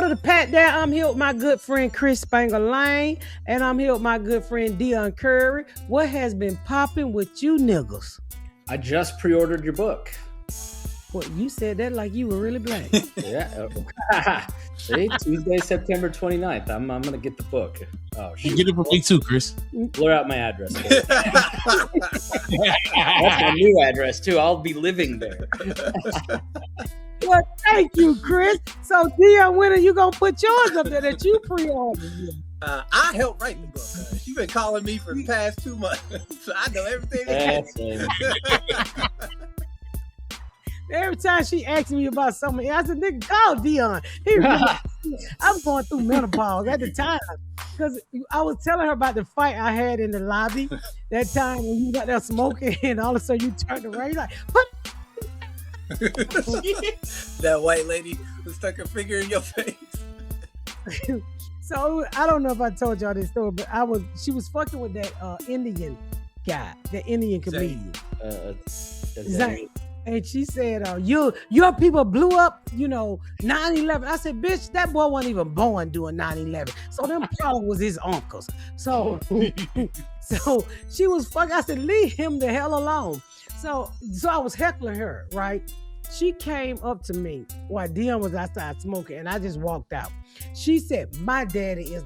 to Patdown. I'm here with my good friend Chris Spanger Lane, and I'm here with my good friend Dion Curry. What has been popping with you niggas? I just pre-ordered your book. What, you said that like you were really black. Yeah. See, Tuesday, September 29th. I'm going to get the book. Oh, shoot. You get it for me too, Chris. Blur out my address. That's my new address, too. I'll be living there. Well, thank you, Chris. So, Dion, when are you going to put yours up there that you pre-ordered? I helped write the book. You've been calling me for the past 2 months. So I know everything. Every time she asks me about something, I said, nigga, call Dion. I'm going through menopause at the time. Because I was telling her about the fight I had in the lobby. That time when you got there smoking and all of a sudden you turned around. You're like, what? That white lady who stuck her finger in your face. So I don't know if I told y'all this story, but she was fucking with that Indian guy, the Indian comedian. Zane. And she said, your people blew up, 9/11. I said, bitch, that boy wasn't even born doing 9/11. So them probably was his uncles. So she was fucking. I said, leave him the hell alone. So I was heckling her, right? She came up to me while Dion was outside smoking, and I just walked out. She said, my daddy is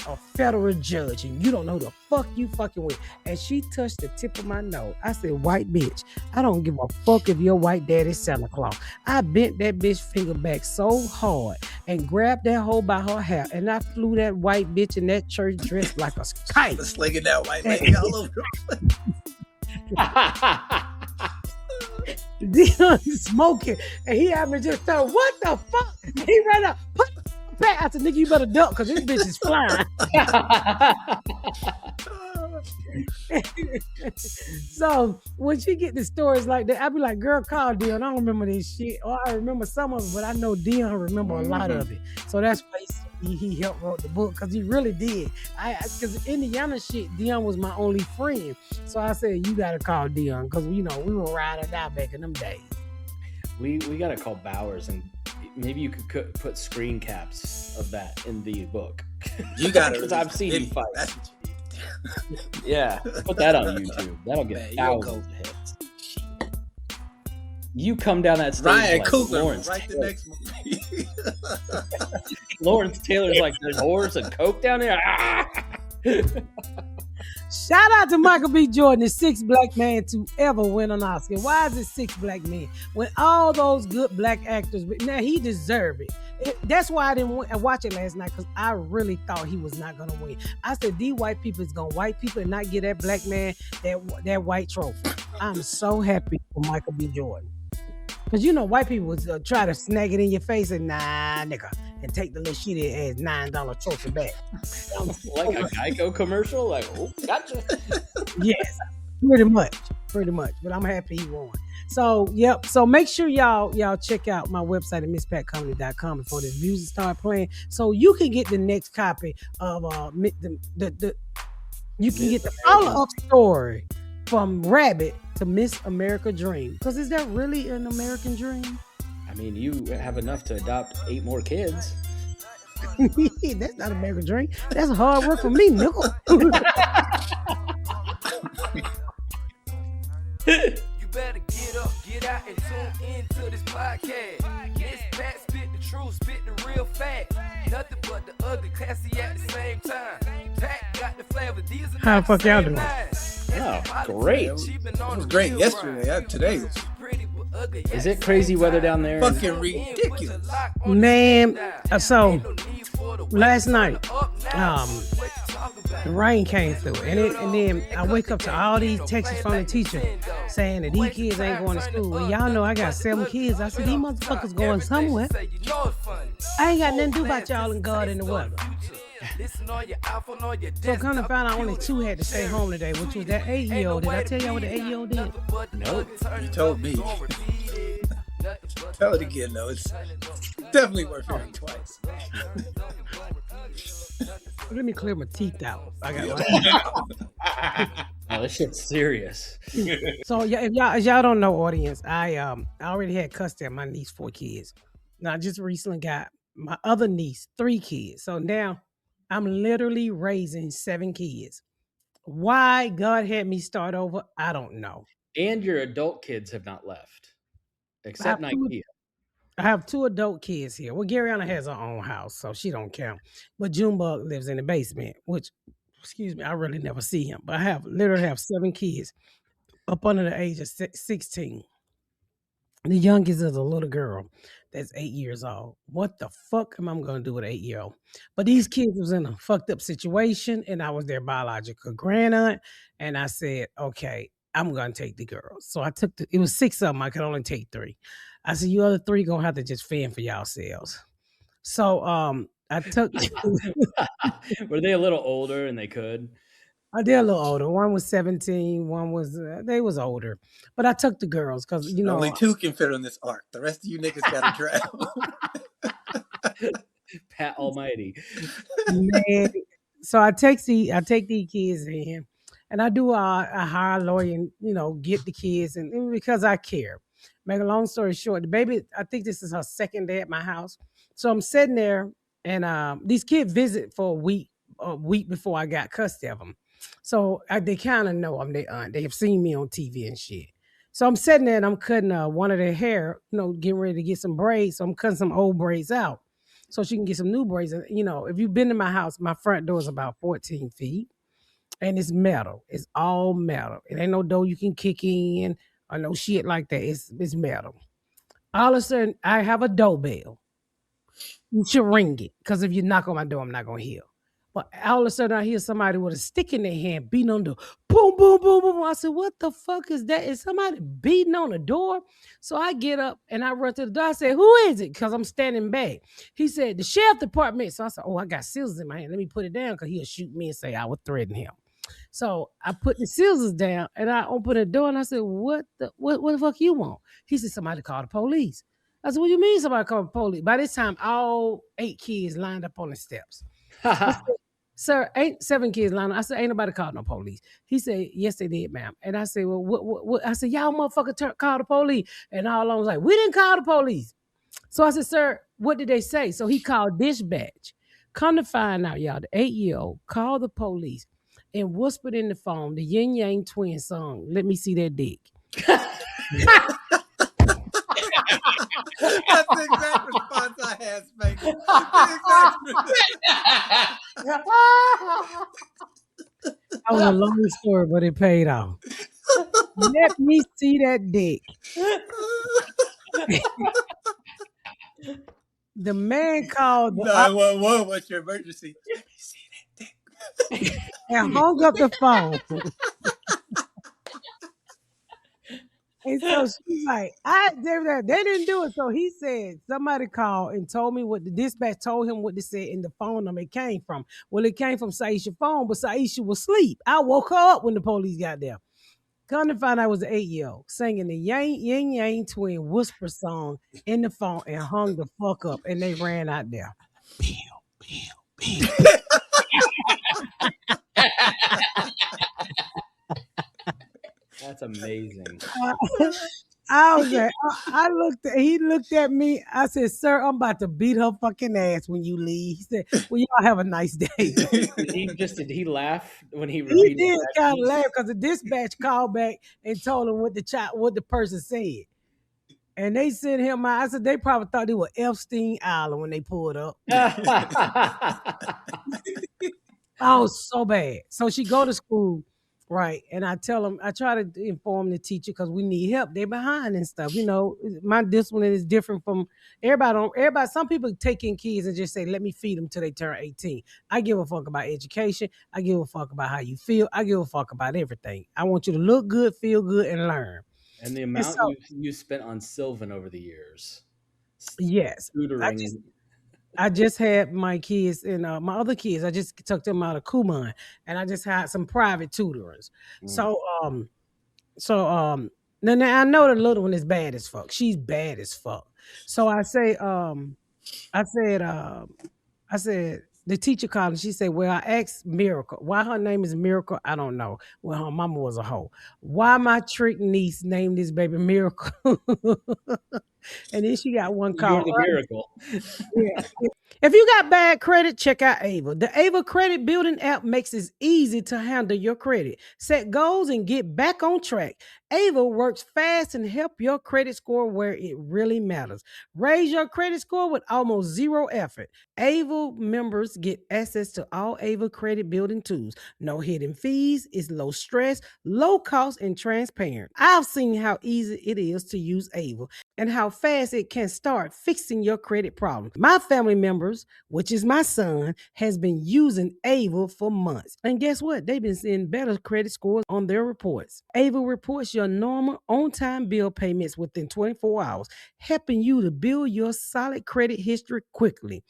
a federal judge, and you don't know who the fuck you fucking with. And she touched the tip of my nose. I said, white bitch, I don't give a fuck if your white daddy's Santa Claus. I bent that bitch finger back so hard and grabbed that hoe by her hair, and I flew that white bitch in that church dress like a kite. Slinging that white lady all over the place. Dion smoking, and he had me just tell, what the fuck? He ran up, put back. I said, nigga, you better duck, because this bitch is flying. So when she get the stories like that, I be like, girl, call Dion. I don't remember this shit, or I remember some of it, but I know Dion remember a lot of it. So that's why he helped wrote the book, because he really did. Because Indiana shit, Dion was my only friend. So I said, you got to call Dion, because we were ride or die back in them days. We got to call Bowers, and maybe you could put screen caps of that in the book. You got it. Because I've seen you fight. That's what you need. Yeah, put that on YouTube. That'll get thousands of hits. You come down that stage Ryan like Coogler, Lawrence right the next movie. Lawrence Taylor's like, there's whores and coke down there. Shout out to Michael B. Jordan, the 6th black man to ever win an Oscar. Why is it 6 black men? When all those good black actors, now he deserved it. That's why I didn't watch it last night, because I really thought he was not going to win. I said, these white people is going to white people and not give that black man that white trophy. I'm so happy for Michael B. Jordan. Because white people would try to snag it in your face and nah, nigga, and take the little shit as $9 trophy back. Like a Geico commercial? Like, oh, gotcha. Yes, pretty much. But I'm happy he won. So, yep. So make sure y'all check out my website at misspatcomedy.com before this music start playing, so you can get the next copy of you can get the follow-up story from Rabbit to Miss America Dream. Because is that really an American dream? I mean, you have enough to adopt 8 more kids. That's not American dream. That's hard work for me, nickel. You better get up, get out, and tune into this podcast. This Pat spit the truth, spit the real fact. Nothing but the ugly, classy at the same time. Pat got the flavor. These are how the fuck y'all doing? Oh, great. It was great yesterday. Today was... Is it crazy weather down there? Fucking ridiculous. Man, so last night, the rain came through, and then I wake up to all these texts from the teacher saying that these kids ain't going to school. Well, y'all know I got 7 kids. I said, these motherfuckers going somewhere. I ain't got nothing to do about y'all and God and the weather. So come to find out, only 2 had to stay home today, which was that 8-year-old. Did I tell y'all what the 8-year-old did? No, you told me. Tell it again, though. It's definitely worth hearing twice. Let me clear my teeth out. I got Oh, this shit's serious. So yeah, if y'all don't know, audience, I already had custody of my niece's 4 kids. Now I just recently got my other niece 3 kids. So now I'm literally raising 7 kids. Why God had me start over, I don't know. And your adult kids have not left, I have except two, Nikea. I have 2 adult kids here. Well, Garyana has her own house, so she don't count. But Junebug lives in the basement, which, excuse me, I really never see him. But I have literally have 7 kids up under the age of 16. The youngest is a little girl that's 8 years old. What the fuck am I gonna do with an 8 year old? But these kids was in a fucked up situation, and I was their biological grandaunt, and I said, okay, I'm gonna take the girls. So I took it was 6 of them. I could only take 3. I said, you other 3 gonna have to just fend for yourselves. So I took Were they a little older and they could? they're a little older. One was 17, one was they was older. But I took the girls because only 2 can fit on this ark. The rest of you niggas gotta travel. Pat Almighty. Man, so I take these kids in, and I do I hire a lawyer and get the kids and because I care. Make a long story short, the baby, I think this is her second day at my house. So I'm sitting there, and these kids visit for a week before I got custody of them. So they kind of know I'm their aunt. They have seen me on TV and shit. So I'm sitting there and I'm cutting one of their hair, getting ready to get some braids. So I'm cutting some old braids out so she can get some new braids. And, if you've been to my house, my front door is about 14 feet and it's metal. It's all metal. It ain't no door you can kick in or no shit like that. It's metal. All of a sudden, I have a doorbell. You should ring it because if you knock on my door, I'm not going to hear. But all of a sudden, I hear somebody with a stick in their hand beating on the door. Boom, boom, boom, boom. I said, what the fuck is that? Is somebody beating on the door? So I get up and I run to the door. I said, who is it? Because I'm standing back. He said, the sheriff department. So I said, oh, I got scissors in my hand. Let me put it down because he'll shoot me and say I would threaten him. So I put the scissors down and I opened the door and I said, what the fuck you want? He said, somebody called the police. I said, what do you mean somebody called the police? By this time, all 8 kids lined up on the steps. I said, sir, ain't 7 kids lined up. I said, ain't nobody called no police. He said, yes, they did, ma'am. And I said, well, what? I said, y'all motherfucker called the police. And all of them was like, we didn't call the police. So I said, sir, what did they say? So he called dispatch. Come to find out, y'all, the 8-year-old called the police and whispered in the phone the Yin Yang Twin song, Let Me See That Dick. That's the exact response I had, Spanky. That was a long story, but it paid off. Let me see that dick. The man called 911. What's your emergency? Let me see that dick. And hung up the phone. And so she's like, they didn't do it. So he said, somebody called and told me what the dispatch told him what they said in the phone number it came from. Well, it came from Saisha's phone, but Saisha was asleep. I woke her up when the police got there. Come to find out I was an 8-year-old singing the Yin Yang Twin whisper song in the phone and hung the fuck up. And they ran out there. That's amazing. I was like, he looked at me. I said, sir, I'm about to beat her fucking ass when you leave. He said, well, y'all have a nice day. Did he laugh when he He did kind of laugh because the dispatch called back and told him what the person said. And they sent him out. I said, they probably thought they were Epstein Island when they pulled up. Oh, so bad. So she go to school. Right. And I tell them, I try to inform the teacher because we need help. They're behind and stuff. My discipline is different from everybody. Some people take in kids and just say, let me feed them till they turn 18. I give a fuck about education. I give a fuck about how you feel. I give a fuck about everything. I want you to look good, feel good, and learn. And the amount you spent on Sylvan over the years. Yes. I just had my kids and my other kids. I just took them out of Kumon, and I just had some private tutors. So now I know the little one is bad as fuck. She's bad as fuck. So I said, The teacher called and she said, well, I asked Miracle. Why her name is Miracle, I don't know. Well, her mama was a hoe. Why my trick niece named this baby Miracle? And then she got one You're called the miracle. Yeah. If you got bad credit, check out Ava. The Ava Credit Building app makes it easy to handle your credit, set goals, and get back on track. Ava works fast and help your credit score where it really matters. Raise your credit score with almost zero effort. Ava members get access to all Ava credit building tools. No hidden fees, it's low stress, low cost, and transparent. I've seen how easy it is to use Ava and how fast it can start fixing your credit problems. My family members, which is my son, has been using Ava for months. And guess what? They've been seeing better credit scores on their reports. Ava reports your normal on-time bill payments within 24 hours, helping you to build your solid credit history quickly.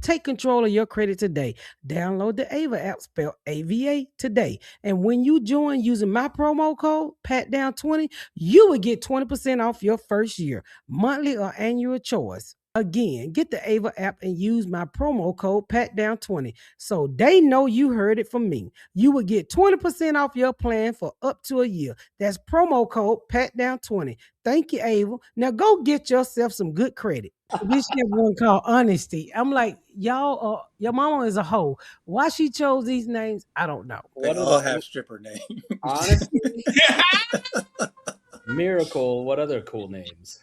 Take control of your credit today. Download the Ava app, spelled AVA, today. And when you join using my promo code, Patdown20, you will get 20% off your first year, monthly or annual choice. Again, get the Ava app and use my promo code Patdown20 so they know you heard it from me. You will get 20% off your plan for up to a year. That's promo code Patdown20. Thank you, Ava. Now go get yourself some good credit. This shit one called Honesty. I'm like, y'all, your mama is a hoe. Why she chose these names, I don't know. They all have stripper names. Honesty, Miracle. What other cool names?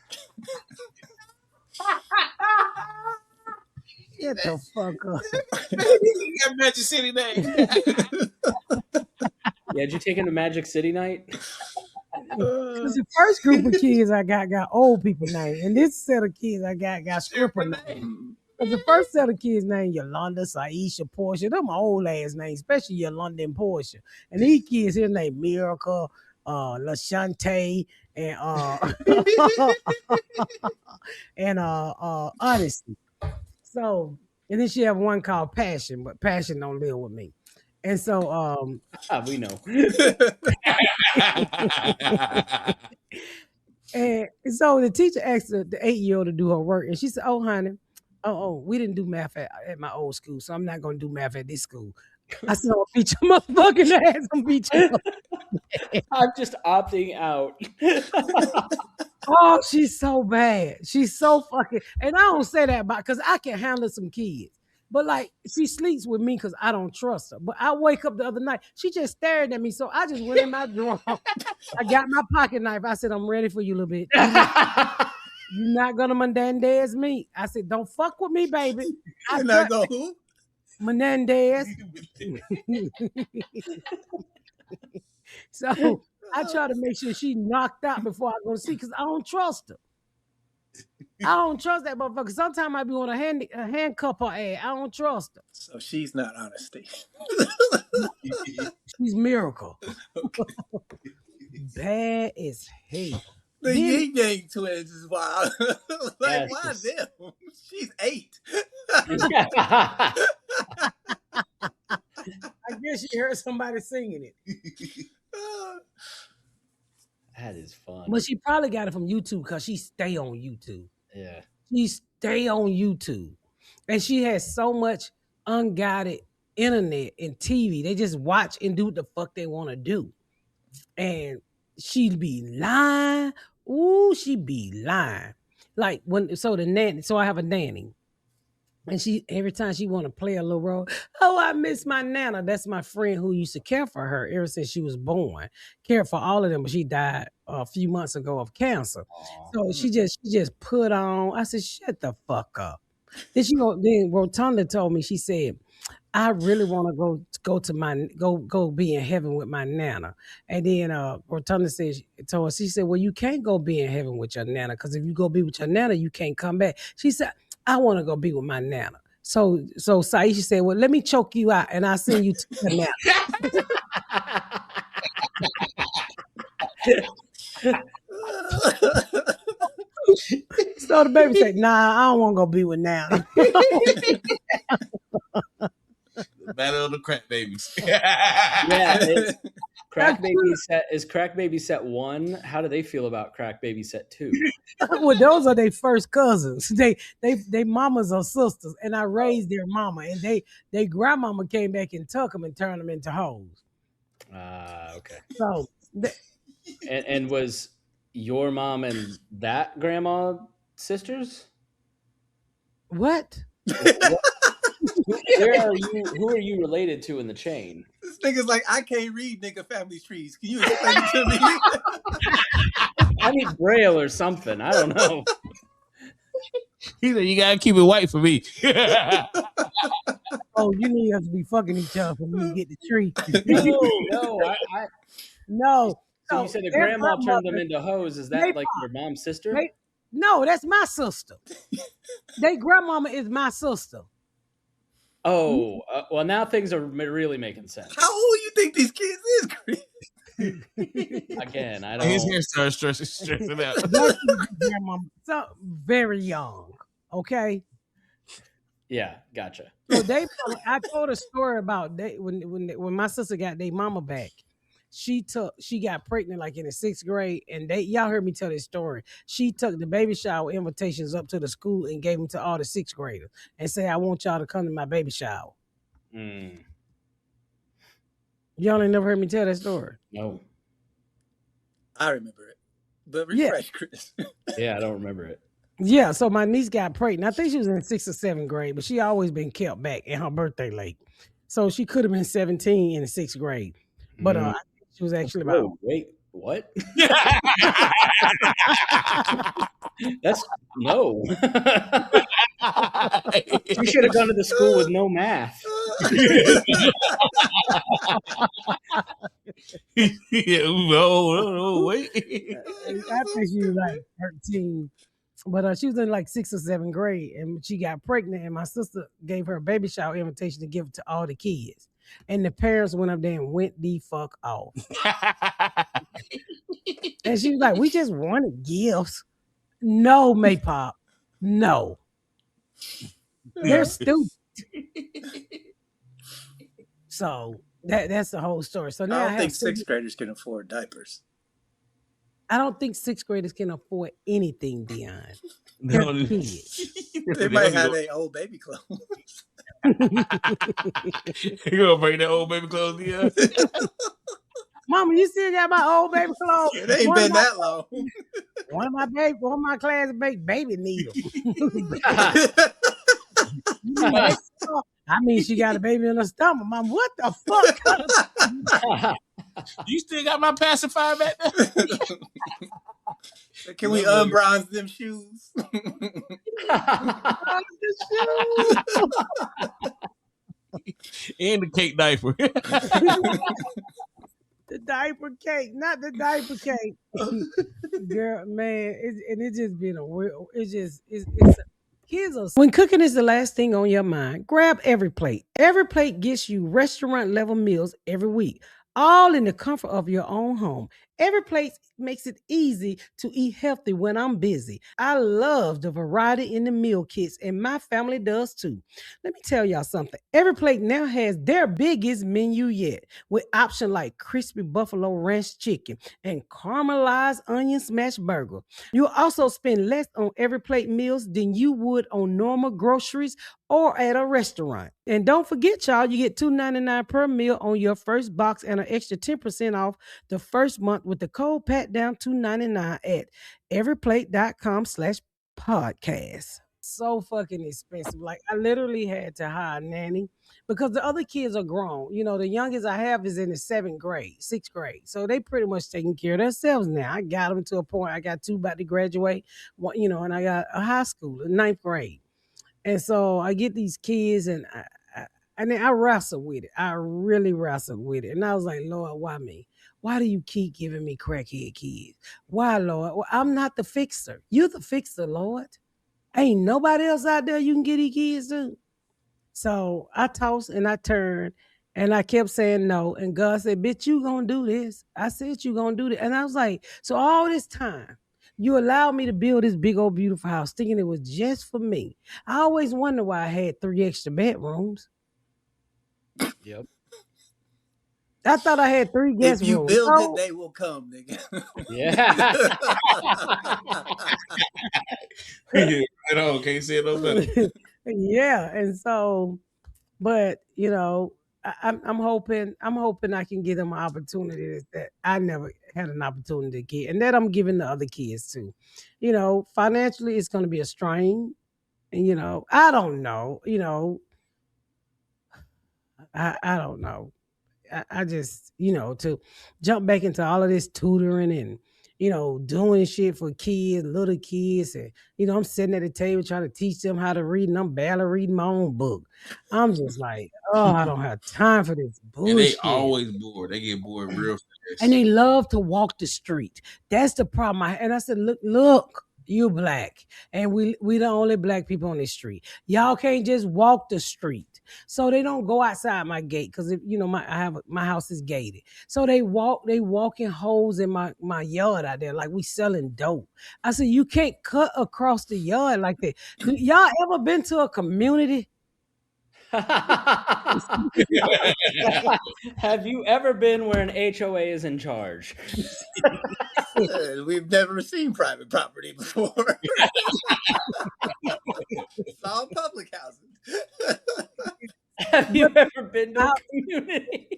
Get the fuck up. You got Magic City name. Yeah, did you take him to Magic City night? The first group of kids I got old people names, and this set of kids I got stripper names. The first set of kids named Yolanda, Saisha, Portia. Them old ass names, especially Yolanda and Portia. And these kids here named Miracle, LaShante, and and Honesty. So, and then she have one called Passion, but Passion don't live with me. And so We know. And so the teacher asked the 8-year-old to do her work, and she said, "Oh, honey, we didn't do math at my old school, so I'm not going to do math at this school." I said, "I'll beat your motherfucking ass. I'm beat you up." I'm just opting out. Oh, she's so bad. She's so fucking, and I don't say that because I can handle some kids. But like she sleeps with me because I don't trust her. But I wake up the other night, she just stared at me. So I just went in my drawer. I got my pocket knife. I said, "I'm ready for you, little bit. You're not gonna Menendez me." I said, "Don't fuck with me, baby." You're not gonna who? Menendez. So I try to make sure she knocked out before I go to sleep because I don't trust her. I don't trust that motherfucker. Sometimes I be want to handcuff her ass. I don't trust her. So she's not Honesty. She's Miracle. Bad as hell. The Yin Yang twins is wild. Like, why Yes. them? She's 8. I guess she heard somebody singing it. That is fun. But she probably got it from YouTube because she stay on YouTube. Yeah. She stay on YouTube. And she has so much unguided internet and TV. They just watch and do what the fuck they want to do. And she'd be lying. Ooh, she be lying. Like so I have a nanny. And she every time she want to play a little role, "Oh, I miss my nana." That's my friend who used to care for her ever since she was born. Cared for all of them, but she died a few months ago of cancer. Aww. So she just put on. I said, "Shut the fuck up." Then Rotunda told me, she said, "I really want to go be in heaven with my nana." And then Rotunda told her, she said, "Well, you can't go be in heaven with your nana because if you go be with your nana, you can't come back." She said, "I want to go be with my nana." So Saisha said, "Well, let me choke you out and I'll send you to the nana." So the baby said, "Nah, I don't want to go be with Nana." The battle of the crap babies. Yeah. Crack Baby set is Crack Baby set 1. How do they feel about Crack Baby set 2? Well, those are their first cousins. They mamas are sisters, and I raised their mama, and they grandmama came back and took them and turned them into hoes. Okay. So, and was your mom and that grandma sisters? What? Who are you related to in the chain? This nigga's like, I can't read nigga family trees. Can you explain it to me? I need Braille or something. I don't know. He said, "You gotta keep it white for me." Oh, you need us to be fucking each other for me to get the tree. No. So you So said the their grandma turned them grandmother- into hoes. Is that like your mom's sister? No, that's my sister. They grandmama is my sister. Oh, well, now things are really making sense. How old you think these kids is, Chris? Again, I don't. His hair starts stressing out. That's my grandmama. So very young. Okay. Yeah, gotcha. So I told a story about when my sister got their mama back. She got pregnant like in the 6th grade, and y'all heard me tell this story. She took the baby shower invitations up to the school and gave them to all the 6th graders and said, "I want y'all to come to my baby shower." Y'all ain't never heard me tell that story. No. I remember it, but refresh, Chris. Yeah, I don't remember it. Yeah, so my niece got pregnant. I think she was in 6th or 7th grade, but she always been kept back and her birthday late. So she could have been 17 in the 6th grade. But I think she was actually about. Whoa, wait, what? That's no. You should have gone to the school with no math. No, wait. I think she was like 13. But she was in like 6th or 7th grade, and she got pregnant, and my sister gave her a baby shower invitation to give it to all the kids. And the parents went up there and went the fuck off. And she was like, "We just wanted gifts." No, Maypop. No. They're stupid. So that's the whole story. So now I don't think 6th graders can afford diapers. I don't think 6th graders can afford anything, Dion. No, They might have their old baby clothes. You gonna bring that old baby clothes, yeah? Mama, you still got my old baby clothes? It ain't been that long. One of my classes make baby needles. I mean, she got a baby in her stomach. Mom, what the fuck? You still got my pacifier back there? Can we unbronze them shoes? And the cake diaper. The diaper cake, not the diaper cake. Girl, man, it's just been a real. It's kids are. When cooking is the last thing on your mind, grab Every Plate. Every Plate gets you restaurant level meals every week, all in the comfort of your own home. Every Plate makes it easy to eat healthy when I'm busy. I love the variety in the meal kits, and my family does too. Let me tell y'all something. Every Plate now has their biggest menu yet, with options like crispy buffalo ranch chicken and caramelized onion smash burger. You'll also spend less on Every Plate meals than you would on normal groceries or at a restaurant. And don't forget, y'all, you get $2.99 per meal on your first box and an extra 10% off the first month with the code Patdown $2.99 at everyplate.com/podcast. So fucking expensive. Like, I literally had to hire a nanny because the other kids are grown. You know, the youngest I have is in the 6th grade. So they pretty much taking care of themselves now. I got them to a point. I got 2 about to graduate, and I got a high school, 9th grade. And so I get these kids, and I wrestle with it. I really wrestle with it. And I was like, Lord, why me? Why do you keep giving me crackhead kids? Why, Lord? Well, I'm not the fixer. You're the fixer, Lord. Ain't nobody else out there you can get these kids to. So I tossed and I turned, and I kept saying no. And God said, "Bitch, you gonna do this." I said, "You gonna do this." And I was like, so all this time, you allowed me to build this big old beautiful house thinking it was just for me. I always wonder why I had 3 extra bedrooms. Yep. I thought I had 3 guest If you rooms. build it, No. they will come, nigga. Yeah. Yeah, right on. Can't say it no better. Yeah, and so, but you know, I'm hoping I can give them an opportunity that I never had an opportunity to get, and that I'm giving the other kids too. You know, financially, it's going to be a strain, and you know, I don't know. You know, I don't know. I just, you know, to jump back into all of this tutoring and, you know, doing shit for kids, little kids. And, you know, I'm sitting at the table trying to teach them how to read, and I'm barely reading my own book. I'm just like, oh, I don't have time for this And they bullshit. always bored. They get bored real And fast. they love to walk the street. That's the problem. And I said, look, you black. And we the only black people on this street. Y'all can't just walk the street. So they don't go outside my gate because you know my house is gated. So they walking holes in my yard out there like we selling dope. I said, you can't cut across the yard like that. Do y'all ever been to a community? Have you ever been where an HOA is in charge? We've never seen private property before. It's all public housing. Have you ever been to a community?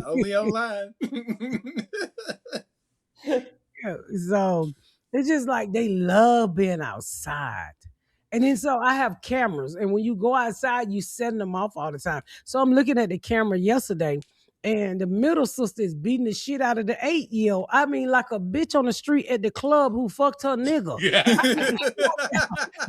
Only online. Yeah, so it's just like they love being outside. And then so I have cameras, and when you go outside, you setting them off all the time. So I'm looking at the camera yesterday, and the middle sister is beating the shit out of the 8-year-old. I mean, like a bitch on the street at the club who fucked her nigga. Yeah.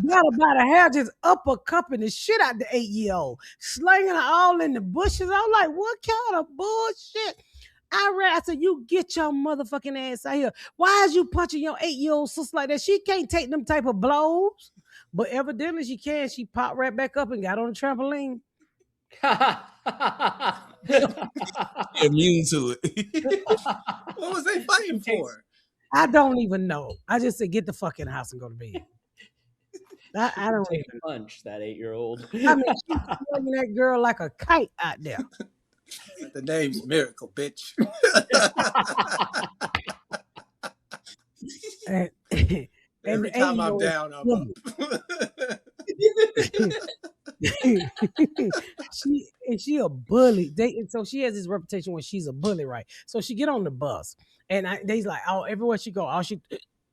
Got about a hair just uppercutting the shit out the 8-year-old, slinging her all in the bushes. I'm like, what kind of bullshit? I said, you get your motherfucking ass out here. Why is you punching your 8-year-old sister like that? She can't take them type of blows. But evidently she can. She popped right back up and got on the trampoline. Immune to it. What was they fighting for? I don't even know. I just said, get the fuck in the house and go to bed. I don't Take even a punch, that 8-year-old. I mean, she's swinging that girl like a kite out there. The name's Miracle, bitch. And Every time I'm down, I'm up. she a bully. So she has this reputation when she's a bully, right? So she get on the bus, and they's like, oh, everywhere she go, all she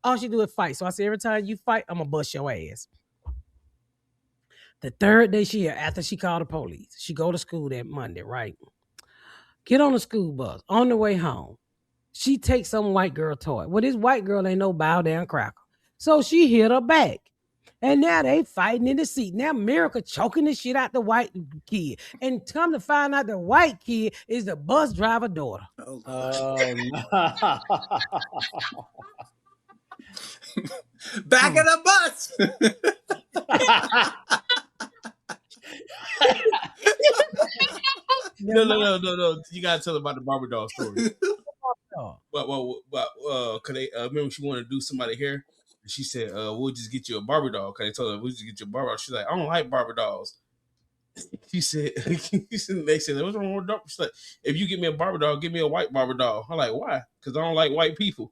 do is fight. So I say, every time you fight, I'm gonna bust your ass. The third day after she called the police, she go to school that Monday, right? Get on the school bus. On the way home, she takes some white girl toy. Well, this white girl ain't no bow down cracker. So she hit her back. And now they fighting in the seat. Now Miracle choking the shit out the white kid. And come to find out the white kid is the bus driver daughter. Oh, no. Back in the bus. No. You gotta tell about the Barbie doll story. But could they remember she wanted to do somebody hair? And she said, we'll just get you a Barbie doll. Cause they told her we'll just get you a Barbie doll. She's like, I don't like Barbie dolls. She said, they said, what's wrong with dog? She's like, if you get me a Barbie doll, give me a white Barbie doll. I'm like, why? Because I don't like white people.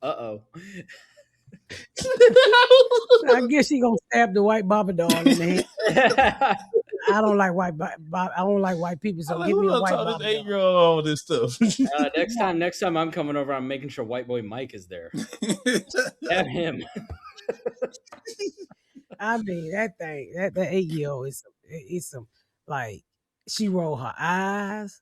Uh-oh. I guess she gonna stab the white Barbie doll in the head. I don't like white people, so give me a white Barbie doll. 8-year-old all this stuff. Next time I'm coming over, I'm making sure white boy Mike is there. Have him. I mean, that 8-year-old is some like, she rolled her eyes.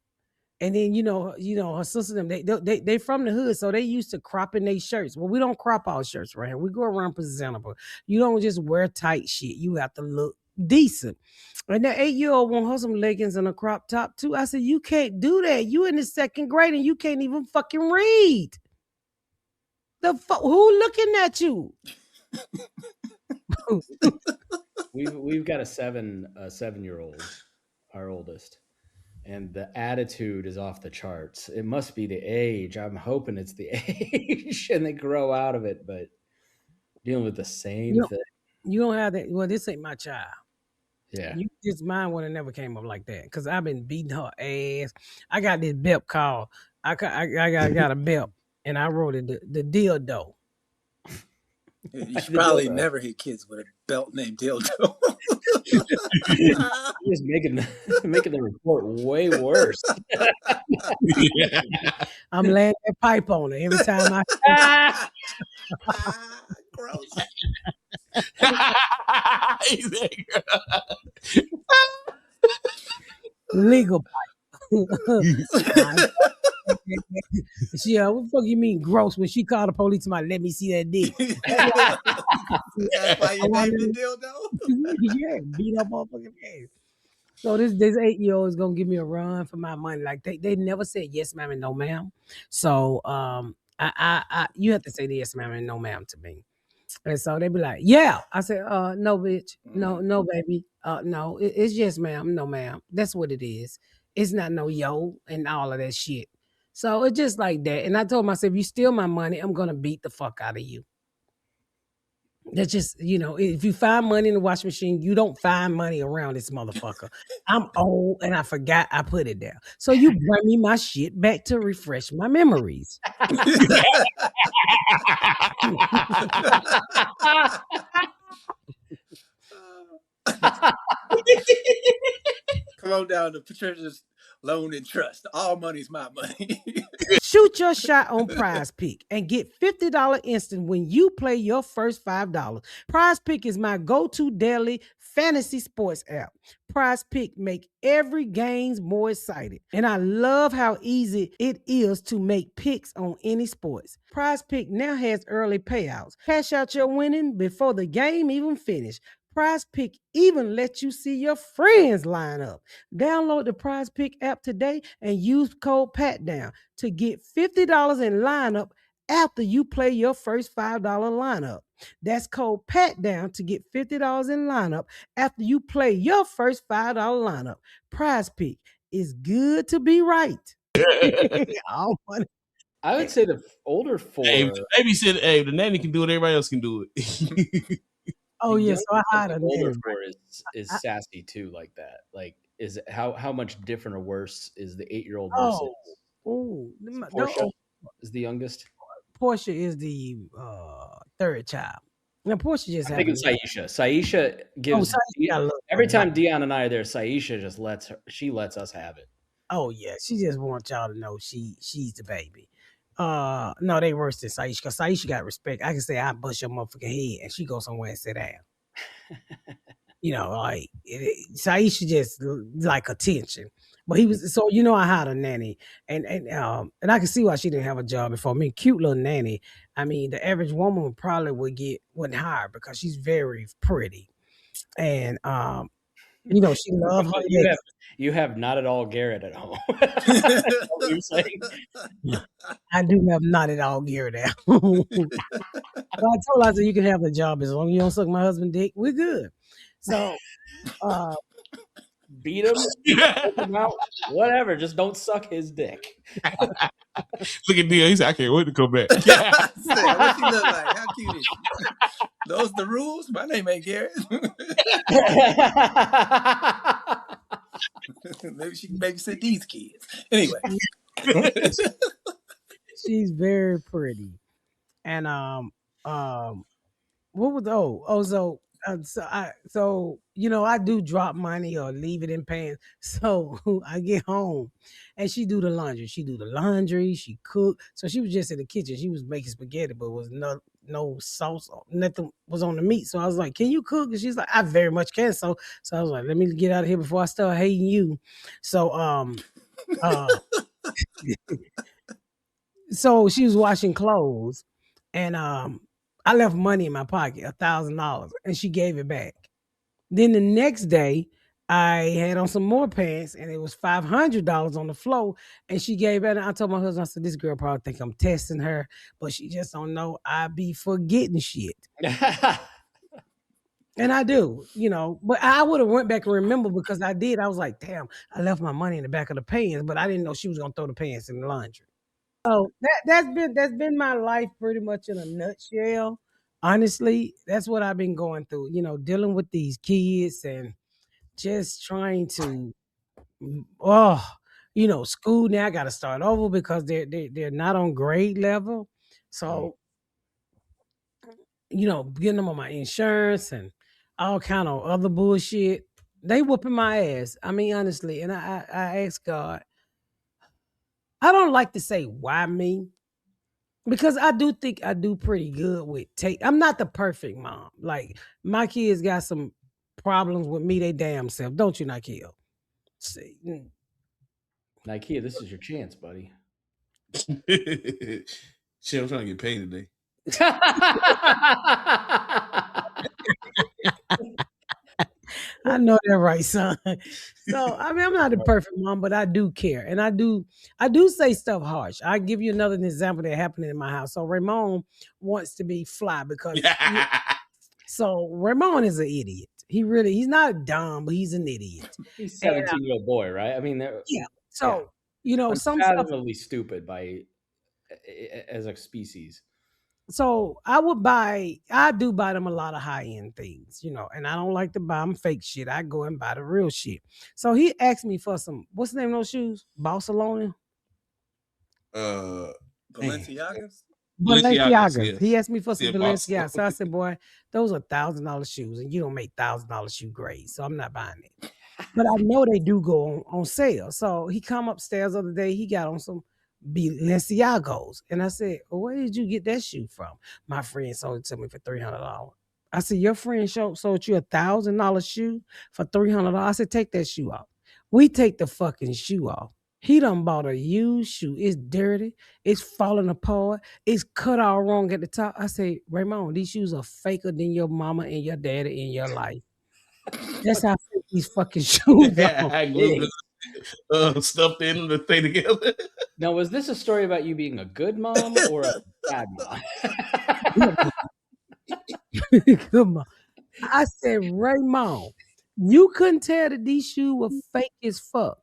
And then you know her sister them they from the hood, so they used to cropping their shirts. Well, we don't crop our shirts right here. We go around presentable. You don't just wear tight shit. You have to look decent. And that 8-year-old want her some leggings and a crop top too. I said, you can't do that. You in the 2nd grade and you can't even fucking read. Who looking at you? We've got a 7-year-old, our oldest. And the attitude is off the charts. It must be the age. I'm hoping it's the age and they grow out of it, but dealing with the same thing. You don't have that. Well, this ain't my child. Yeah. You just mine would have never came up like that because I've been beating her ass. I got this belt called I got a belt and I wrote it the dildo. You should probably never hit kids with a belt named dildo. Just making the report way worse. I'm laying that pipe on her every time I Gross. legal pipe. She what the fuck you mean gross when she called the police to my let me see that dick. That's why you named it dildo? Yeah, beat up motherfucking ass. So this 8-year-old is gonna give me a run for my money. Like they never said yes, ma'am, and no, ma'am. So I you have to say yes, ma'am, and no, ma'am to me. And so they be like, yeah. I said, no, bitch. No, baby. No, it's yes, ma'am, no, ma'am. That's what it is. It's not no yo and all of that shit. So it's just like that. And I told myself, if you steal my money, I'm gonna beat the fuck out of you. That's just, if you find money in the washing machine, you don't find money around this motherfucker. I'm old and I forgot I put it there. So you bring me my shit back to refresh my memories. Come on down to Patricia's Loan and Trust. All money's my money. Shoot your shot on Prize Pick and get $50 instant when you play your first $5. Prize Pick is my go-to daily fantasy sports app. Prize Pick make every game more exciting. And I love how easy it is to make picks on any sports. Prize Pick now has early payouts. Cash out your winning before the game even finishes. Prize Pick even lets you see your friends line up. Download the Prize Pick app today and use code Patdown to get $50 in lineup after you play your first $5 lineup. That's code Patdown to get $50 in lineup after you play your first $5 lineup. Prize Pick is good to be right. All money. I would say the older four. Baby said, "Hey, the nanny can do it. Everybody else can do it." Oh yeah, so I hired a older nanny. four is sassy too, like that. Like, is how much different or worse is the 8-year-old versus? Portia is the youngest. Portia is the third child. Now Portia just. I think it's Saisha. Saisha gives every time Dion and I are there. Saisha just lets us have it. Oh yeah, she just wants y'all to know she's the baby. No, they worse than Saisha because Saisha got respect. I can say I bust your motherfucking head and she goes somewhere and sit down. Like Saisha just like attention. But he was so I hired a nanny and I can see why she didn't have a job before. I mean, cute little nanny. I mean, the average woman probably wouldn't hire because she's very pretty. And she loves her. You have not at all Garrett at home. What you're saying? I do have not at all Garrett out. But I told her, you can have the job as long as you don't suck my husband's dick. We're good. So beat him, take him out, whatever. Just don't suck his dick. Look at Dio. He said, "I can't wait to come back." What she look like? How cute is she? Those the rules? My name ain't Garrett. Maybe she can babysit these kids. Anyway. She's very pretty. And what was I do drop money or leave it in pants. So I get home and she do the laundry. She cook. So she was just in the kitchen. She was making spaghetti, but was no sauce, nothing was on the meat. So I was like, "Can you cook?" And she's like, "I very much can." So I was like, "Let me get out of here before I start hating you." So so she was washing clothes and I left money in my pocket, $1,000, and she gave it back. Then the next day, I had on some more pants, and it was $500 on the floor, and she gave it. And I told my husband, I said, "This girl probably think I'm testing her, but she just don't know I be forgetting shit." And I do, but I would have went back and remember because I did. I was like, "Damn, I left my money in the back of the pants," but I didn't know she was gonna throw the pants in the laundry. So that's been my life pretty much in a nutshell. Honestly, that's what I've been going through, dealing with these kids and just trying to, school now. I got to start over because they're not on grade level. So, getting them on my insurance and all kind of other bullshit. They whooping my ass. I mean, honestly, and I ask God. I don't like to say why me because I do think I do pretty good with take. I'm not the perfect mom. Like my kids got some problems with me. They damn self. Don't you, Nikia? See, Nikia, this is your chance, buddy. Shit, I'm trying to get paid today. I know that, right, son. So I mean, I'm not the perfect mom, but I do care, and I do say stuff harsh. I give you another example that happened in my house. So Ramon wants to be fly because so Ramon is an idiot. He's not dumb, but he's an idiot. He's 17-year-old boy, right? I mean, yeah. So some stuff unfathomably stupid as a species. So I do buy them a lot of high end things, and I don't like to buy them fake shit. I go and buy the real shit. So he asked me for some, what's the name of those shoes? Barcelona? Balenciagas? Balenciagas. Yes. He asked me for some Balenciagas. So I said, boy, those are $1,000 shoes, and you don't make $1,000 shoe grades, so I'm not buying it. But I know they do go on sale. So he come upstairs the other day, he got on some Balenciagos. And I said, well, where did you get that shoe from? My friend sold it to me for $300. I said, your friend sold you $1,000 shoe for $300. I said, take that shoe off. We take the fucking shoe off. He done bought a used shoe. It's dirty. It's falling apart. It's cut all wrong at the top. I say, Ramon, these shoes are faker than your mama and your daddy in your life. That's how fake these fucking shoes are. Stuffed in the thing together. Now, was this a story about you being a good mom or a bad mom? Come on. I said, Ramon, you couldn't tell that these shoes were fake as fuck.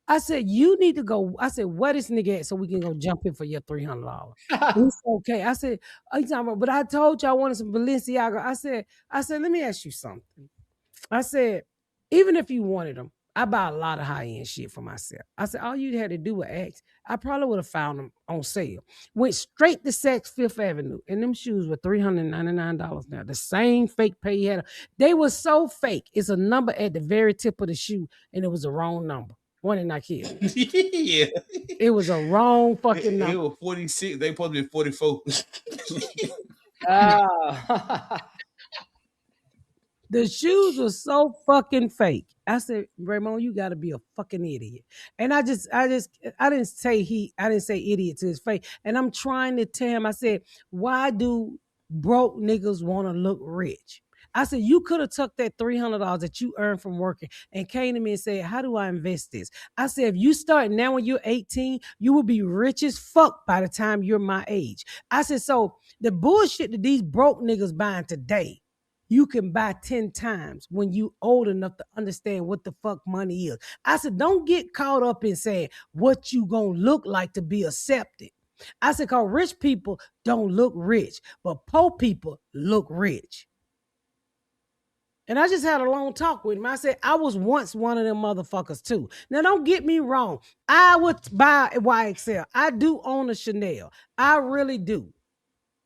I said, you need to go. I said, where this nigga at so we can go jump in for your $300? It's okay. I said, but I told you I wanted some Balenciaga. I said, let me ask you something. I said, even if you wanted them, I buy a lot of high-end shit for myself. I said, all you had to do was ask. I probably would have found them on sale. Went straight to Saks Fifth Avenue, and them shoes were $399 now. The same fake pay you had. They were so fake. It's a number at the very tip of the shoe, and it was the wrong number. One in Ikea. Yeah. It was a wrong fucking number. It was 46. They supposed to be 44. The shoes were so fucking fake. I said, Ramon, you got to be a fucking idiot. And I didn't say idiot to his face. And I'm trying to tell him, I said, why do broke niggas want to look rich? I said, you could have took that $300 that you earned from working and came to me and said, how do I invest this? I said, if you start now when you're 18, you will be rich as fuck by the time you're my age. I said, so the bullshit that these broke niggas buying today, you can buy 10 times when you old enough to understand what the fuck money is. I said, don't get caught up in saying what you gonna look like to be accepted. I said, cause rich people don't look rich, but poor people look rich. And I just had a long talk with him. I said, I was once one of them motherfuckers too. Now, don't get me wrong. I would buy a YXL. I do own a Chanel. I really do.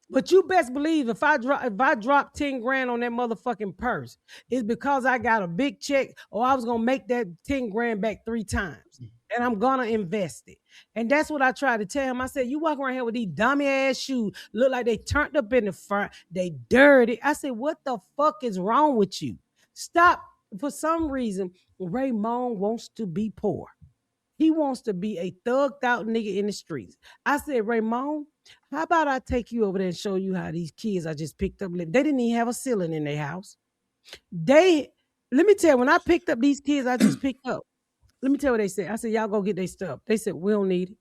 But you best believe if I drop 10 grand on that motherfucking purse, it's because I got a big check or I was going to make that 10 grand back 3 times. And I'm going to invest it. And that's what I tried to tell him. I said, you walk around here with these dummy ass shoes, look like they turned up in the front. They dirty. I said, what the fuck is wrong with you? Stop. For some reason, Ramon wants to be poor. He wants to be a thugged out nigga in the streets. I said, Ramon, how about I take you over there and show you how these kids I just picked up live? They didn't even have a ceiling in their house. Let me tell you, when I picked up these kids I just picked up, let me tell you what they said. I said, y'all go get their stuff. They said, we don't need it.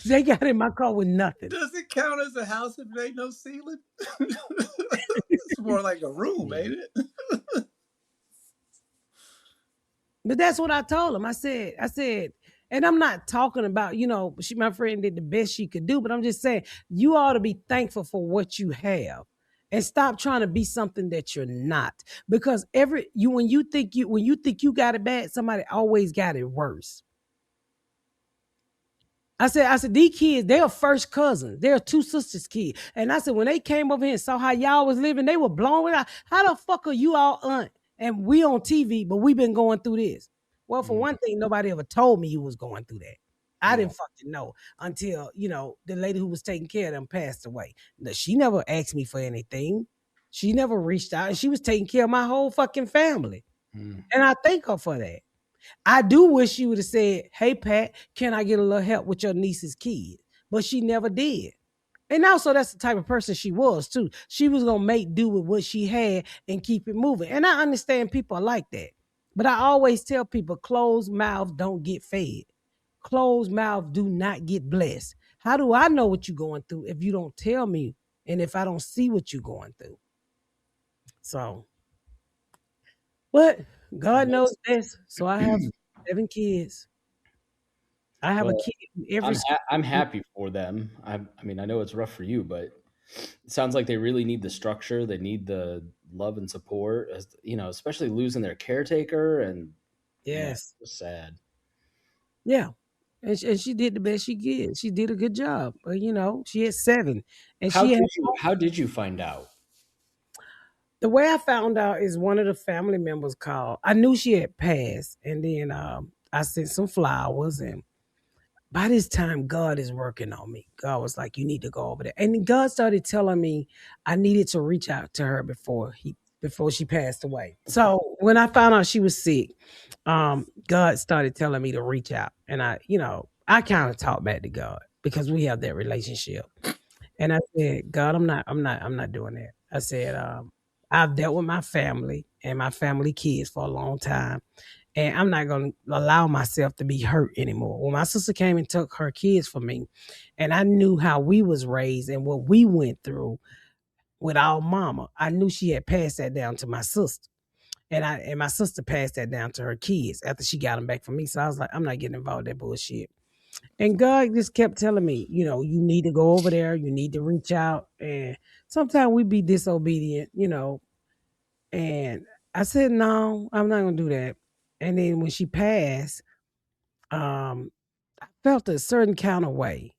They got in my car with nothing. Does it count as a house if there ain't no ceiling? It's more like a room, ain't it? But that's what I told him. I said, And I'm not talking about, my friend did the best she could do, but I'm just saying you ought to be thankful for what you have and stop trying to be something that you're not. Because when you think you got it bad, somebody always got it worse. I said, these kids, they are first cousins. They're two sisters' kids. And I said, when they came over here and saw how y'all was living, they were blown away. How the fuck are you all aunt? And we on TV, but we been going through this. Well, for one thing, nobody ever told me you was going through that. I didn't fucking know until, the lady who was taking care of them passed away. She never asked me for anything. She never reached out, and she was taking care of my whole fucking family. And I thank her for that. I do wish she would have said, hey, Pat, can I get a little help with your niece's kids? But she never did. And also, that's the type of person she was, too. She was going to make do with what she had and keep it moving. And I understand people are like that. But I always tell people, closed mouth don't get fed. Closed mouth do not get blessed. How do I know what you're going through if you don't tell me and if I don't see what you're going through? So, but God knows best. So I have 7 kids. I have a kid every. I'm happy for them. I mean, I know it's rough for you, but it sounds like they really need the structure. They need the love and support. Especially losing their caretaker, and yes, it's sad. Yeah, and she did the best she could. She did a good job. But she had 7, and how did you find out? The way I found out is one of the family members called. I knew she had passed, and then I sent some flowers, and by this time, God is working on me. God was like, you need to go over there. And God started telling me I needed to reach out to her before she passed away. So when I found out she was sick, God started telling me to reach out. And I kind of talked back to God because we have that relationship. And I said, God, I'm not doing that. I said, I've dealt with my family and my family kids for a long time. And I'm not going to allow myself to be hurt anymore. When my sister came and took her kids from me, and I knew how we was raised and what we went through with our mama, I knew she had passed that down to my sister. And my sister passed that down to her kids after she got them back from me. So I was like, I'm not getting involved in that bullshit. And God just kept telling me, you need to go over there. You need to reach out. And sometimes we be disobedient, And I said, no, I'm not going to do that. And then when she passed, I felt a certain kind of way.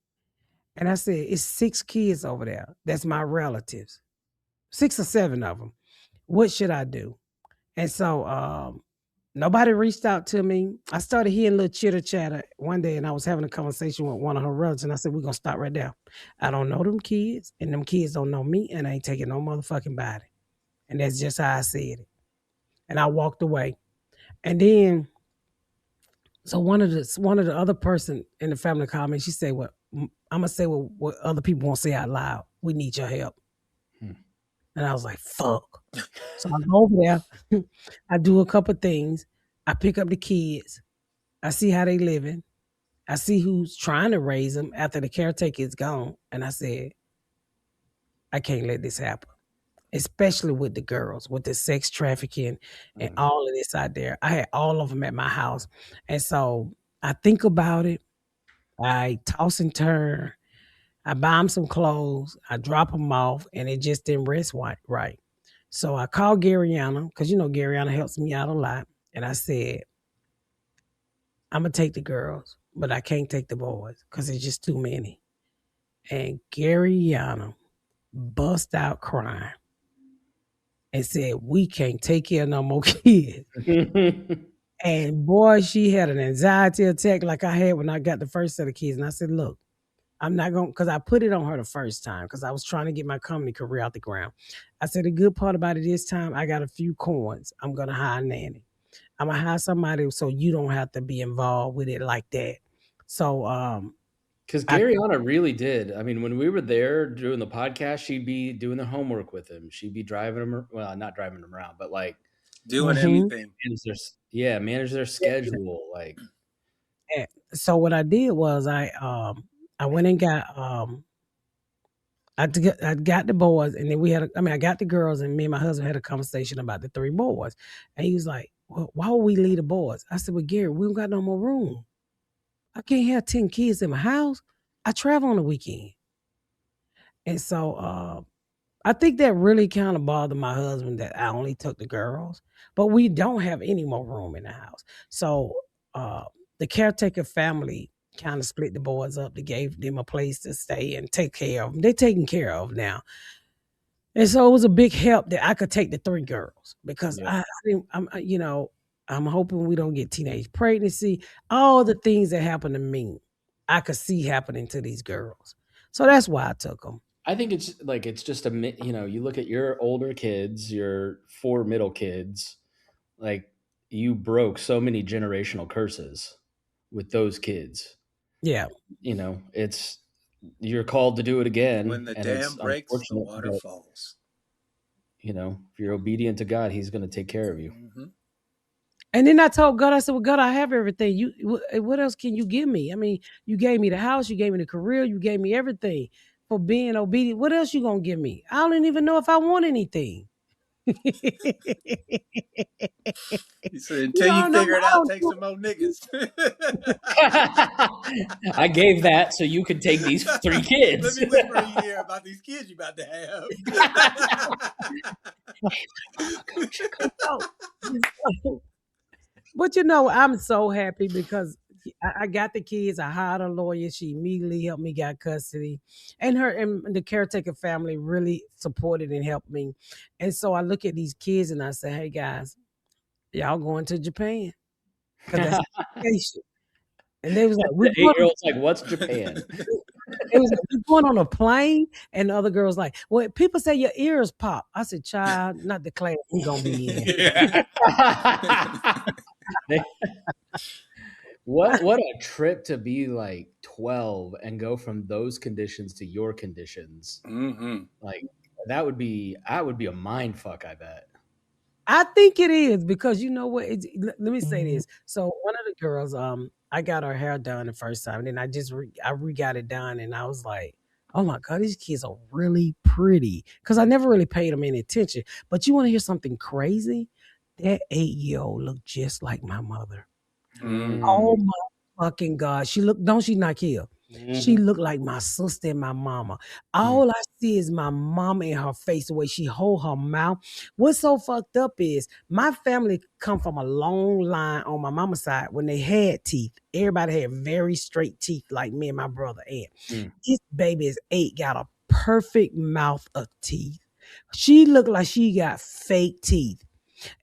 And I said, it's 6 kids over there. That's my relatives. 6 or 7 of them. What should I do? And so nobody reached out to me. I started hearing a little chitter chatter one day, and I was having a conversation with one of her relatives, and I said, we're going to stop right there. I don't know them kids, and them kids don't know me, and I ain't taking no motherfucking body. And that's just how I said it. And I walked away. And then, so one of the other person in the family called me. She said, "Well, I'm gonna say what other people won't say out loud. We need your help." And I was like, "Fuck!" So I go over there. I do a couple things. I pick up the kids. I see how they living. I see who's trying to raise them after the caretaker is gone. And I said, I can't let this happen. Especially with the girls, with the sex trafficking and all of this out there. I had all of them at my house. And so I think about it. I toss and turn. I buy them some clothes. I drop them off, and it just didn't rest right. So I called Garyana, because Garyana helps me out a lot. And I said, I'm going to take the girls, but I can't take the boys because it's just too many. And Garyana bust out crying and said, we can't take care of no more kids. And boy, she had an anxiety attack like I had when I got the first set of kids. And I said, look, I'm not going to, because I put it on her the first time because I was trying to get my comedy career out the ground. I said, the good part about it this time, I got a few coins. I'm going to hire a nanny. I'm going to hire somebody so you don't have to be involved with it like that. So, because Garyana really did. I mean, when we were there doing the podcast, she'd be doing the homework with him. She'd be driving him, well, not driving him around, but like doing everything. Manage their schedule. Like, yeah. So what I did was I went and got I got the boys, and then I got the girls, and me and my husband had a conversation about the 3 boys, and he was like, well, why would we leave the boys? I said, well, Gary, we don't got no more room. I can't have 10 kids in my house. I travel on the weekend. And so I think that really kind of bothered my husband that I only took the girls, but we don't have any more room in the house. So uh, the caretaker family kind of split the boys up. They gave them a place to stay and take care of them. They're taken care of now. And so it was a big help that I could take the 3 girls because Yeah. I didn't, I'm hoping we don't get teenage pregnancy. All the things that happened to me, I could see happening to these girls. So that's why I took them. I think it's just you look at your older kids, your 4 middle kids, like you broke so many generational curses with those kids. Yeah. It's you're called to do it again. When the and dam it's breaks, the unfortunate, water but, falls. if you're obedient to God, He's going to take care of you. Mm-hmm. And then I told God, I said, "Well, God, I have everything. What else can you give me? I mean, you gave me the house, you gave me the career, you gave me everything for being obedient. What else you gonna give me? I don't even know if I want anything." He said, until you figure it out, take some more niggas. I gave that so you could take these 3 kids. Let me whisper in your ear about these kids you about to have. But I'm so happy because I got the kids. I hired a lawyer. She immediately helped me get custody, and her and the caretaker family really supported and helped me. And so I look at these kids and I say, "Hey guys, y'all going to Japan because that's vacation." And they was like, The 8-year-old's like, "What's Japan?" It was like, "We're going on a plane," and the other girls like, "Well, people say your ears pop." I said, "Child, not the class we're gonna be in." What a trip to be like 12 and go from those conditions to your conditions. Mm-hmm. Like that would be a mind fuck, I bet. I think it is because you know what? Let me say this. So one of the girls, I got her hair done the first time, and then I re-got it done, and I was like, "Oh my god, these kids are really pretty." Because I never really paid them any attention. But you want to hear something crazy? That 8-year-old looked just like my mother. Oh my fucking god, don't she not here? She looked like my sister and my mama. All I see is my mama in her face, the way she hold her mouth. What's so fucked up is my family come from a long line on my mama's side when they had teeth. Everybody had very straight teeth like me and my brother. And this baby is 8, got a perfect mouth of teeth. She looked like she got fake teeth.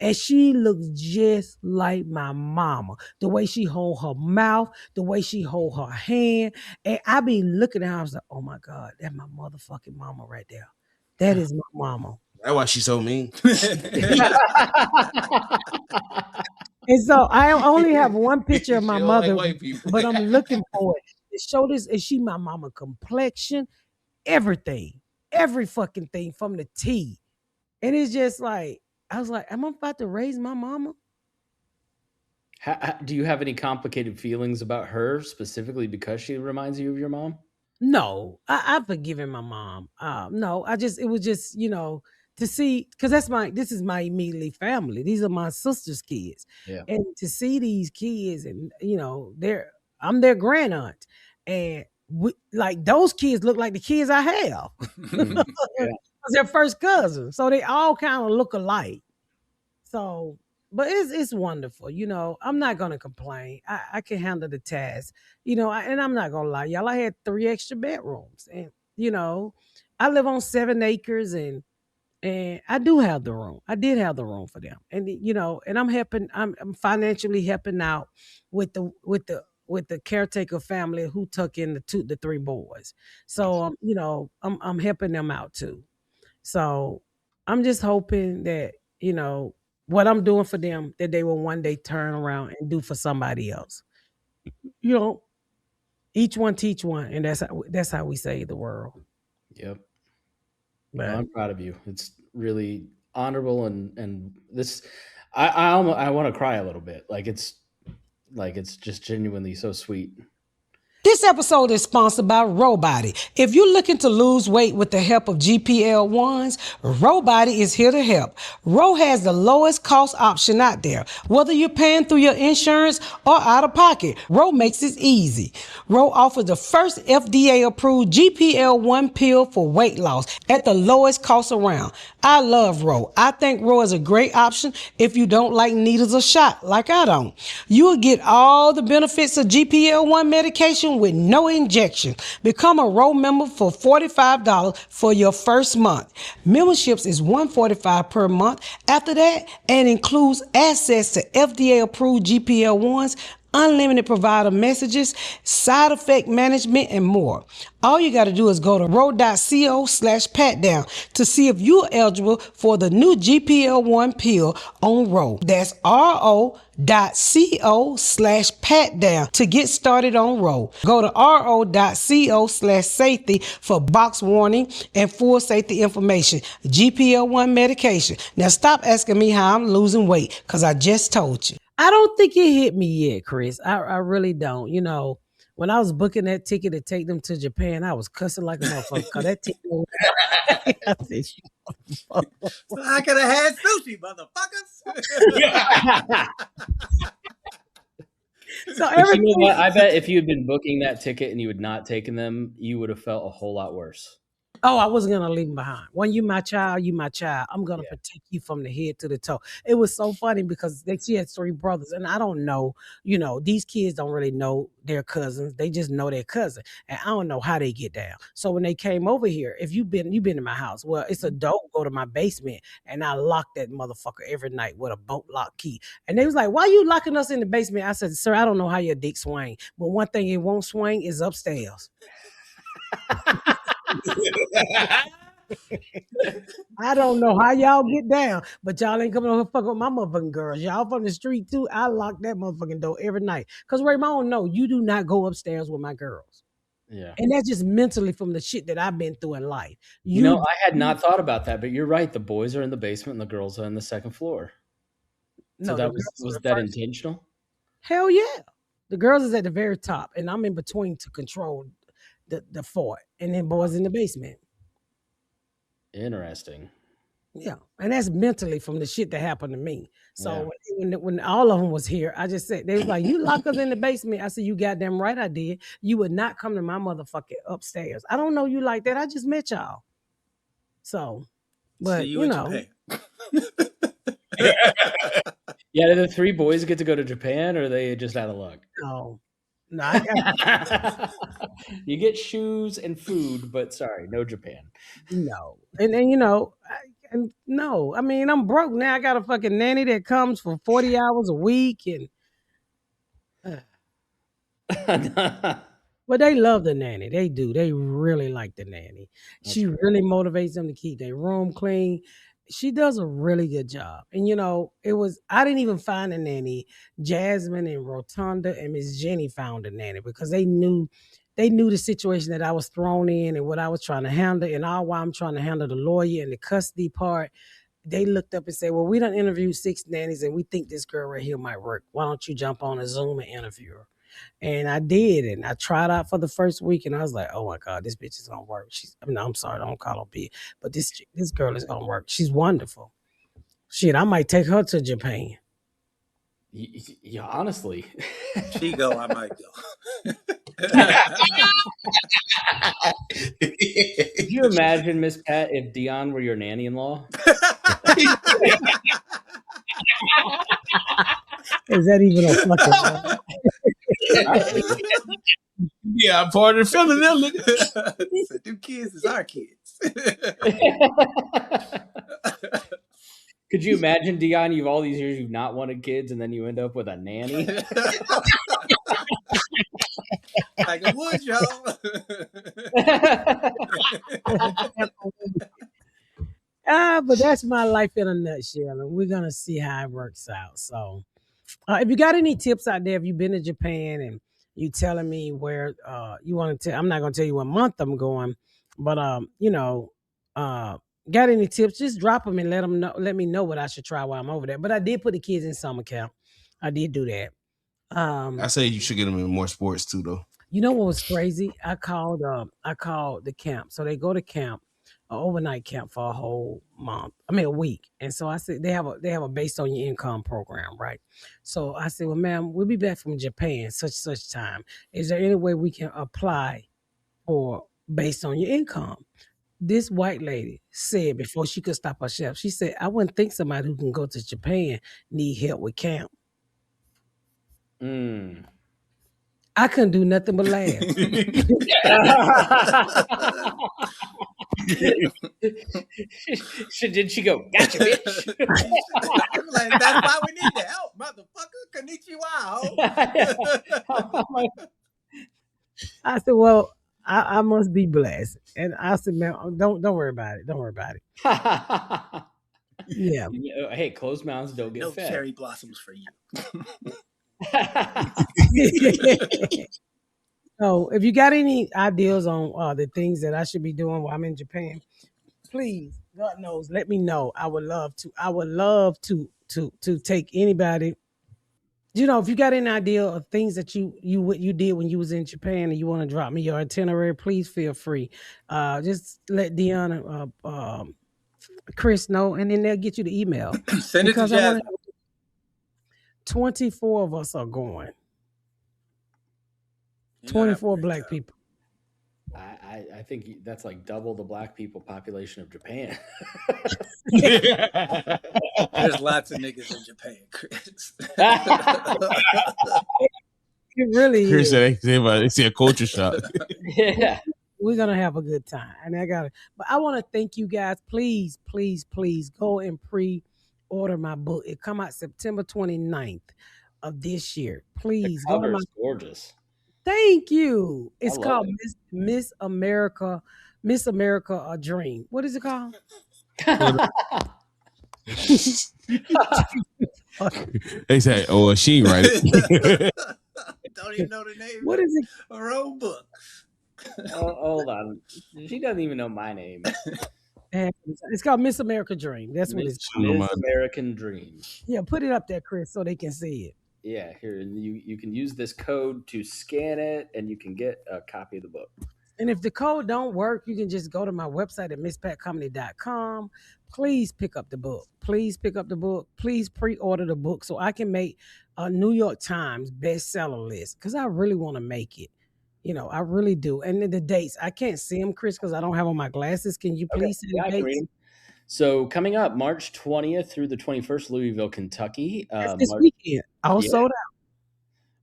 And she looks just like my mama. The way she hold her mouth, the way she hold her hand. And I be looking at her, I was like, "Oh my God, that's my motherfucking mama right there. That is my mama." That's why she's so mean. And so I only have one picture of my She don't mother, like white people. but I'm looking for it. To show this, is she my mama complexion? Everything. Every fucking thing from the T. And it's just like, I was like, am I about to raise my mama? Do you have any complicated feelings about her specifically because she reminds you of your mom? No, I've forgiven my mom. No, it was just, to see, because this is my immediately family. These are my sister's kids. Yeah. And to see these kids and, I'm their grand aunt. And like those kids look like the kids I have. They're first cousins. So they all kind of look alike. So, but it's wonderful. I'm not gonna complain. I can handle the task. And I'm not gonna lie, y'all. I had 3 extra bedrooms, and I live on 7 acres, and I do have the room. I did have the room for them, and and I'm helping. I'm financially helping out with the caretaker family who took in the 3 boys. So I'm helping them out too. So I'm just hoping that, what I'm doing for them, that they will one day turn around and do for somebody else. You know, each one teach one, and that's how we save the world. Yep. But Well, I'm proud of you. It's really honorable and this I want to cry a little bit. Like it's just genuinely so sweet. This episode is sponsored by Robody. If you're looking to lose weight with the help of GPL-1s, Robody is here to help. Ro has the lowest cost option out there. Whether you're paying through your insurance or out of pocket, Ro makes it easy. Ro offers the first FDA-approved GPL-1 pill for weight loss at the lowest cost around. I love Ro. I think Ro is a great option if you don't like needles or shot, like I don't. You will get all the benefits of GPL-1 medication with no injection. Become a Ro member for $45 for your first month. Memberships is $145 per month after that and includes access to FDA-approved GPL-1s, unlimited provider messages, side effect management, and more. All you got to do is go to ro.co/Patdown to see if you're eligible for the new GPL-1 pill on Ro. That's ro.co/Patdown to get started on Ro. Go to ro.co/safety for box warning and full safety information. GPL-1 medication. Now stop asking me how I'm losing weight because I just told you. I don't think it hit me yet, Chris. I really don't. You know, when I was booking that ticket to take them to Japan, I was cussing like a motherfucker. Cause that ticket I said, So I could have had sushi, motherfuckers. So everything, you know what? I bet if you had been booking that ticket and you had not taken them, you would have felt a whole lot worse. Oh, I wasn't going to leave him behind. When you my child, you my child. I'm going to protect you from the head to the toe. It was so funny because she had 3 brothers, and I don't know, these kids don't really know their cousins. They just know their cousin, and I don't know how they get down. So when they came over here, if you've been in my house, well, it's a door go to my basement, and I lock that motherfucker every night with a bolt lock key. And they was like, why you locking us in the basement? I said, sir, I don't know how your dick swing, but one thing it won't swing is upstairs. I don't know how y'all get down, but y'all ain't coming over here fucking with my motherfucking girls. Y'all from the street too. I lock that motherfucking door every night. Cause Ramon, no, you do not go upstairs with my girls. Yeah. And that's just mentally from the shit that I've been through in life. I had not thought about that, but you're right. The boys are in the basement and the girls are on the second floor. So that was that intentional? Hell yeah. The girls is at the very top, and I'm in between to control the fort, and then boys in the basement. Interesting. Yeah, and that's mentally from the shit that happened to me. So when all of them was here, I just said, they was like, you lock us in the basement. I said, you goddamn right I did. You would not come to my motherfucking upstairs. I don't know you like that. I just met y'all. So, but you know. Yeah, did the 3 boys get to go to Japan, or are they just out of luck? No. You get shoes and food, but sorry, no Japan. No. And no. I mean, I'm broke now. I got a fucking nanny that comes for 40 hours a week, and but they love the nanny. They do. They really like the nanny. She really motivates them to keep their room clean. She does a really good job. And I didn't even find a nanny. Jasmine and Rotunda and Miss Jenny found a nanny because they knew the situation that I was thrown in and what I was trying to handle, and all while I'm trying to handle the lawyer and the custody part. They looked up and said, well, we done interviewed 6 nannies and we think this girl right here might work. Why don't you jump on a Zoom and interview her? And I did, and I tried out for the first week, and I was like, oh my God, this bitch is gonna work. I'm sorry, don't call her bitch, but this girl is gonna work. She's wonderful. Shit, I might take her to Japan. Yeah, honestly. She go, I might go. Could you imagine, Miss Pat, if Dion were your nanny-in-law? Is that even a fucking Yeah, I'm part of the feeling now. Look. So them kids is our kids. Could you imagine, Dion, you've all these years you've not wanted kids, and then you end up with a nanny? Like a wood, y'all. But that's my life in a nutshell, and we're gonna see how it works out. So, if you got any tips out there, if you've been to Japan and you telling me where you want to, I'm not gonna tell you what month I'm going, but got any tips? Just drop them and let me know what I should try while I'm over there. But I did put the kids in summer camp. I did do that. I say you should get them in more sports too, though. You know what was crazy? I called the camp. So they go to camp, an overnight camp for a whole month. I mean a week. And so I said they have a based on your income program, right? So I said, well, ma'am, we'll be back from Japan such time. Is there any way we can apply for based on your income? This white lady said before she could stop herself, she said, I wouldn't think somebody who can go to Japan need help with camp. I couldn't do nothing but laugh. Did she go, gotcha, bitch? I'm like, that's why we need the help, motherfucker. Konnichiwa. I said, well, I must be blessed. And I said, man, don't worry about it. Don't worry about it. Yeah. Hey, closed mouths don't get No fed. cherry blossoms for you. So if you got any ideas on the things that I should be doing while I'm in Japan, please, God knows, let me know. I would love to. I would love to take anybody. You know, if you got any idea of things that you did when you was in Japan and you want to drop me your itinerary, please feel free. Just let Deanna, Chris know, and then they'll get you the email. Send it to Jasmine. 24 of us are going. 24 black people. I think that's like double the black people population of Japan. There's lots of niggas in Japan, Chris. It really Chris is. said they see a culture shock. Yeah. We're gonna have a good time. And but I want to thank you guys. Please, please, please go and pre-order my book. It come out September 29th of this year. Please The go to my gorgeous. Thank you. It's called Miss America a Dream. What is it called? They say, oh, she right. Don't even know the name. What is it? Her own book. Hold on. She doesn't even know my name. It's called Miss America Dream. That's what it's called. Miss American Dream. Yeah, put it up there, Chris, so they can see it. Yeah, here you can use this code to scan it, and you can get a copy of the book. And if the code don't work, you can just go to my website at misspatcomedy.com. Please pick up the book. Please pick up the book. Please pre-order the book so I can make a New York Times bestseller list because I really want to make it. You know, I really do. And then the dates, I can't see them, Chris, because I don't have on my glasses. Can you please see the dates? So coming up, March 20th through the 21st, Louisville, Kentucky. This weekend. All sold out.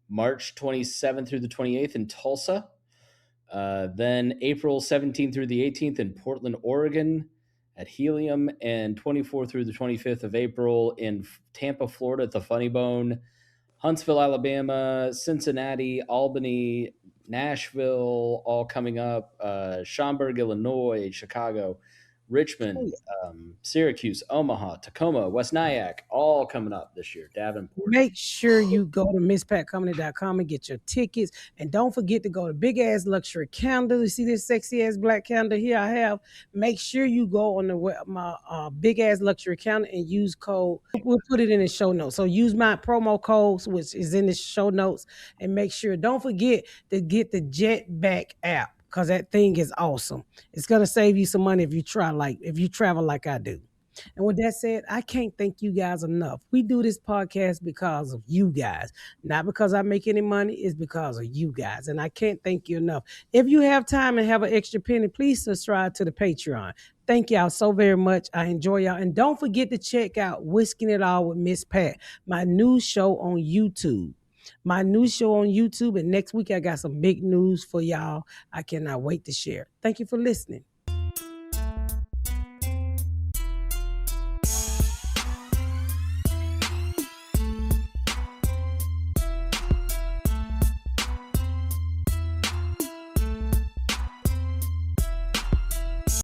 March 27th through the 28th in Tulsa. Then April 17th through the 18th in Portland, Oregon at Helium. And 24th through the 25th of April in Tampa, Florida at the Funny Bone. Huntsville, Alabama, Cincinnati, Albany, Nashville, all coming up. Schaumburg, Illinois, Chicago, Richmond, Syracuse, Omaha, Tacoma, West Nyack, all coming up this year. Davenport. Make sure you go to misspatcomedy.com and get your tickets. And don't forget to go to Big Ass Luxury Candle. You see this sexy ass black candle here I have? Make sure you go on my Big Ass Luxury Candle and use code. We'll put it in the show notes. So use my promo codes, which is in the show notes. And make sure, don't forget to get the Jetback app. Because that thing is awesome. It's gonna save you some money if you travel like I do. And with that said, I can't thank you guys enough. We do this podcast because of you guys, not because I make any money. It's because of you guys, and I can't thank you enough. If you have time and have an extra penny, please subscribe to the Patreon. Thank y'all so very much. I enjoy y'all, and don't forget to check out Whisking It All with Miss Pat, my new show on YouTube. And next week I got some big news for y'all. I cannot wait to share. Thank you for listening.